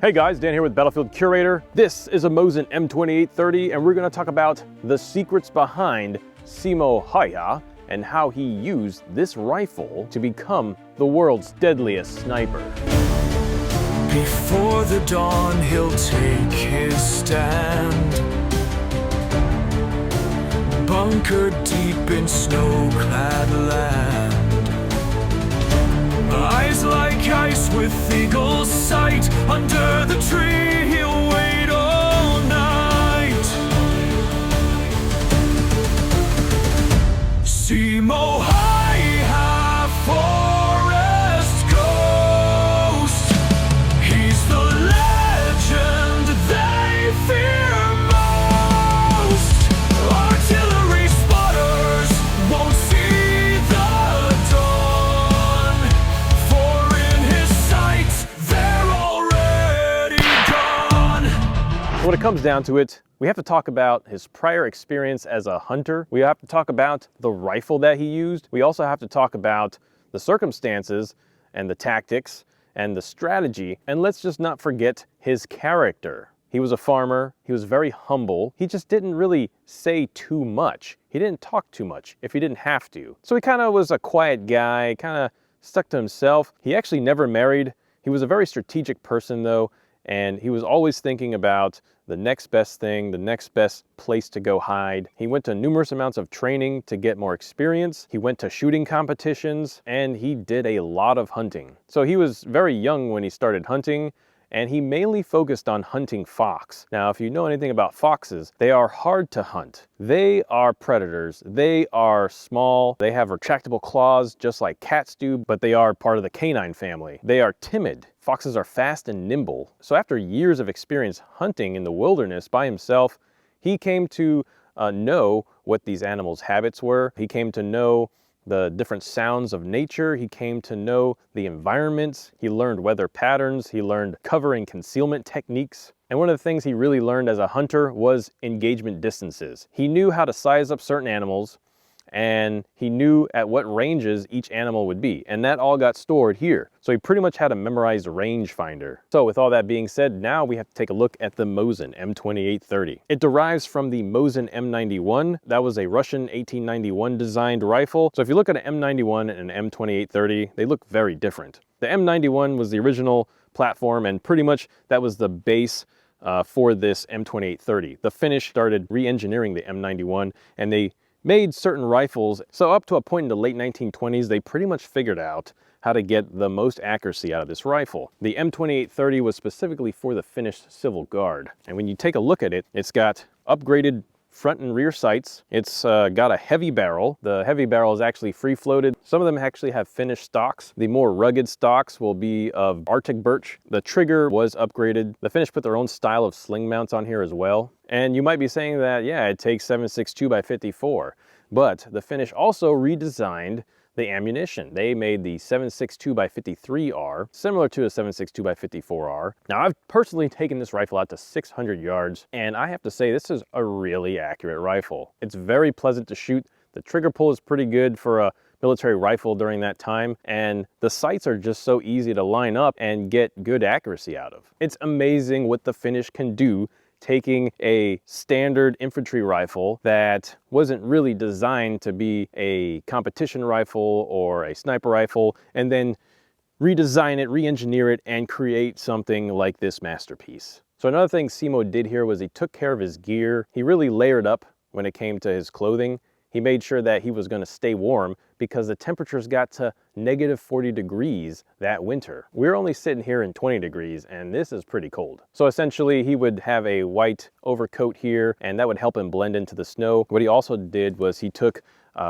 Hey guys, Dan here with Battlefield Curator. This is a Mosin M2830 and we're going to talk about the secrets behind Simo Häyhä and how he used this rifle to become the world's deadliest sniper. Before the dawn he'll take his stand, bunkered deep in snow-clad land. Eyes like ice with eagle sight, under the tree he'll wait all night. Simo Häyhä, forest ghost. He's the legend they fear most. Artillery spotters won't see the dawn, for in his sights they're already gone. When it comes down to it, we have to talk about his prior experience as a hunter. We have to talk about the rifle that he used. We also have to talk about the circumstances and the tactics and the strategy. And let's just not forget his character. He was a farmer. He was very humble. He just didn't really say too much. He didn't talk too much if he didn't have to. So he kind of was a quiet guy, kind of stuck to himself. He actually never married. He was a very strategic person though, and he was always thinking about the next best thing, the next best place to go hide. He went to numerous amounts of training to get more experience. He went to shooting competitions, and he did a lot of hunting. So he was very young when he started hunting, and he mainly focused on hunting fox. Now, if you know anything about foxes, they are hard to hunt. They are predators. They are small. They have retractable claws just like cats do, but they are part of the canine family. They are timid. Foxes are fast and nimble. So after years of experience hunting in the wilderness by himself, he came to know what these animals' habits were. He came to know the different sounds of nature. He came to know the environments. He learned weather patterns. He learned cover and concealment techniques. And one of the things he really learned as a hunter was engagement distances. He knew how to size up certain animals, and he knew at what ranges each animal would be. And that all got stored here. So he pretty much had a memorized rangefinder. So with all that being said, now we have to take a look at the Mosin M2830. It derives from the Mosin M91. That was a Russian 1891 designed rifle. So if you look at an M91 and an M2830, they look very different. The M91 was the original platform, and pretty much that was the base for this M2830. The Finnish started re-engineering the M91, and they made certain rifles. So up to a point in the late 1920s, they pretty much figured out how to get the most accuracy out of this rifle. The M2830 was specifically for the Finnish Civil Guard. And when you take a look at it, it's got upgraded front and rear sights. It's got a heavy barrel. The heavy barrel is actually free-floated. Some of them actually have Finnish stocks. The more rugged stocks will be of Arctic birch. The trigger was upgraded. The Finnish put their own style of sling mounts on here as well. And you might be saying that, yeah, it takes 7.62 by 54. But the Finnish also redesigned the ammunition. They made the 7.62 by 53R, similar to a 7.62 by 54R. Now, I've personally taken this rifle out to 600 yards, and I have to say this is a really accurate rifle. It's very pleasant to shoot. The trigger pull is pretty good for a military rifle during that time, and the sights are just so easy to line up and get good accuracy out of. It's amazing what the Finnish can do taking a standard infantry rifle that wasn't really designed to be a competition rifle or a sniper rifle, and then redesign it, re-engineer it, and create something like this masterpiece. So another thing Simo did here was he took care of his gear. He really layered up when it came to his clothing. He made sure that he was going to stay warm because the temperatures got to -40 degrees that winter. We're only sitting here in 20 degrees, and this is pretty cold. So essentially, he would have a white overcoat here, and that would help him blend into the snow. What he also did was he took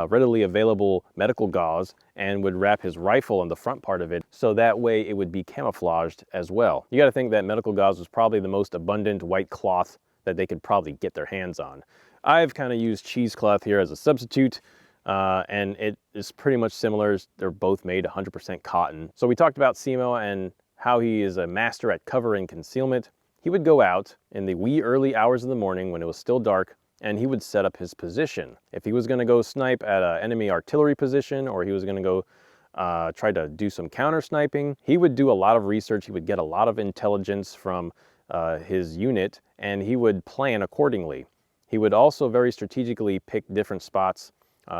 readily available medical gauze and would wrap his rifle on the front part of it, so that way it would be camouflaged as well. You got to think that medical gauze was probably the most abundant white cloth that they could probably get their hands on. I've kind of used cheesecloth here as a substitute, and it is pretty much similar. They're both made 100% cotton. So we talked about Simo and how he is a master at cover and concealment. He would go out in the wee early hours of the morning when it was still dark, and he would set up his position. If he was going to go snipe at an enemy artillery position, or he was going to go tried to do some counter sniping. He would do a lot of research. He would get a lot of intelligence from his unit, and he would plan accordingly. He would also very strategically pick different spots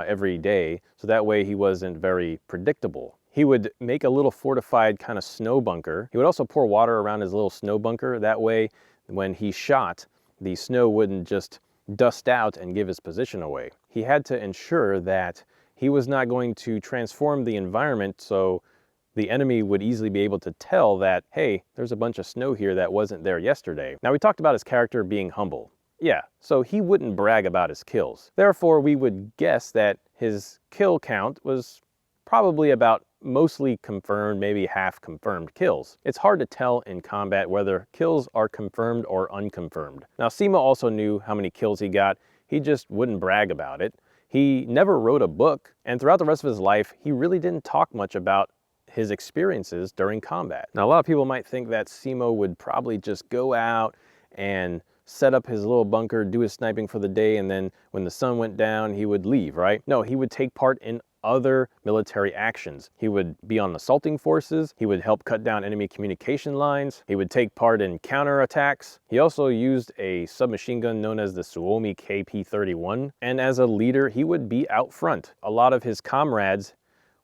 every day, so that way he wasn't very predictable. He would make a little fortified kind of snow bunker. He would also pour water around his little snow bunker. That way, when he shot, the snow wouldn't just dust out and give his position away. He had to ensure that he was not going to transform the environment so the enemy would easily be able to tell that, hey, there's a bunch of snow here that wasn't there yesterday. Now, we talked about his character being humble. Yeah, so he wouldn't brag about his kills. Therefore, we would guess that his kill count was probably about mostly confirmed, maybe half confirmed kills. It's hard to tell in combat whether kills are confirmed or unconfirmed. Now, Simo also knew how many kills he got. He just wouldn't brag about it. He never wrote a book, and throughout the rest of his life, he really didn't talk much about his experiences during combat. Now, a lot of people might think that Simo would probably just go out and set up his little bunker, do his sniping for the day, and then when the sun went down, he would leave, right? No, he would take part in other military actions. He would be on assaulting forces. He would help cut down enemy communication lines. He would take part in counterattacks. He also used a submachine gun known as the Suomi KP-31. And as a leader, he would be out front. A lot of his comrades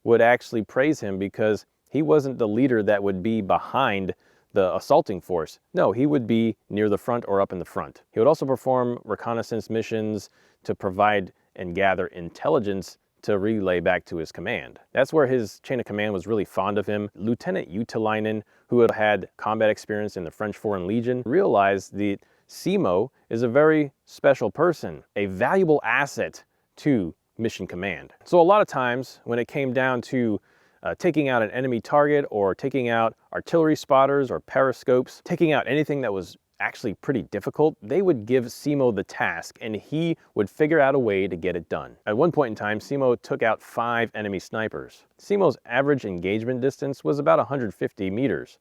would actually praise him because he wasn't the leader that would be behind the assaulting force. No, he would be near the front or up in the front. He would also perform reconnaissance missions to provide and gather intelligence to relay back to his command. That's where his chain of command was really fond of him. Lieutenant Juutalainen, who had had combat experience in the French Foreign Legion, realized that Simo is a very special person, a valuable asset to mission command. So a lot of times when it came down to taking out an enemy target or taking out artillery spotters or periscopes, taking out anything that was actually pretty difficult, they would give Simo the task and he would figure out a way to get it done. At one point in time, Simo took out 5 enemy snipers. Simo's average engagement distance was about 150 meters.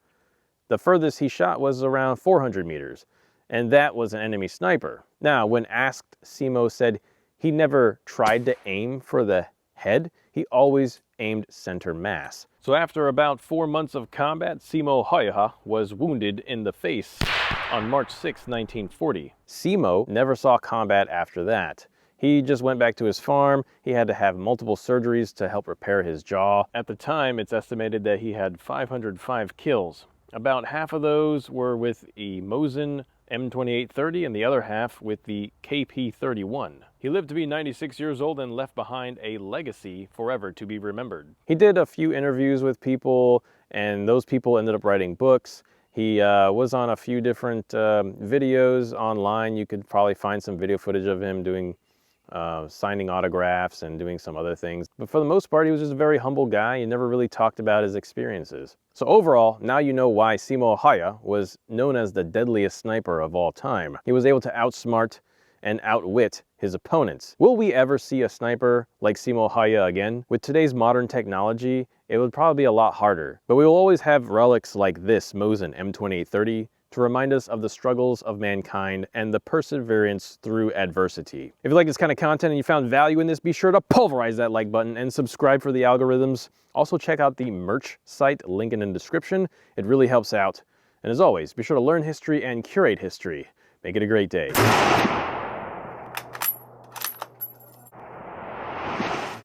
The furthest he shot was around 400 meters, and that was an enemy sniper. Now, when asked, Simo said he never tried to aim for the head, he always aimed center mass. So after about 4 months of combat, Simo Häyhä was wounded in the face on March 6, 1940. Simo never saw combat after that. He just went back to his farm. He had to have multiple surgeries to help repair his jaw. At the time, it's estimated that he had 505 kills. About half of those were with a Mosin M2830 and the other half with the KP-31. He lived to be 96 years old and left behind a legacy forever to be remembered. He did a few interviews with people, and those people ended up writing books. He was on a few different videos online. You could probably find some video footage of him doing signing autographs and doing some other things. But for the most part, he was just a very humble guy. He never really talked about his experiences. So overall, now you know why Simo Häyhä was known as the deadliest sniper of all time. He was able to outsmart and outwit his opponents. Will we ever see a sniper like Simo Häyhä again? With today's modern technology, it would probably be a lot harder. But we will always have relics like this Mosin M2830 to remind us of the struggles of mankind and the perseverance through adversity. If you like this kind of content and you found value in this, be sure to pulverize that like button and subscribe for the algorithms. Also check out the merch site, link in the description. It really helps out. And as always, be sure to learn history and curate history. Make it a great day.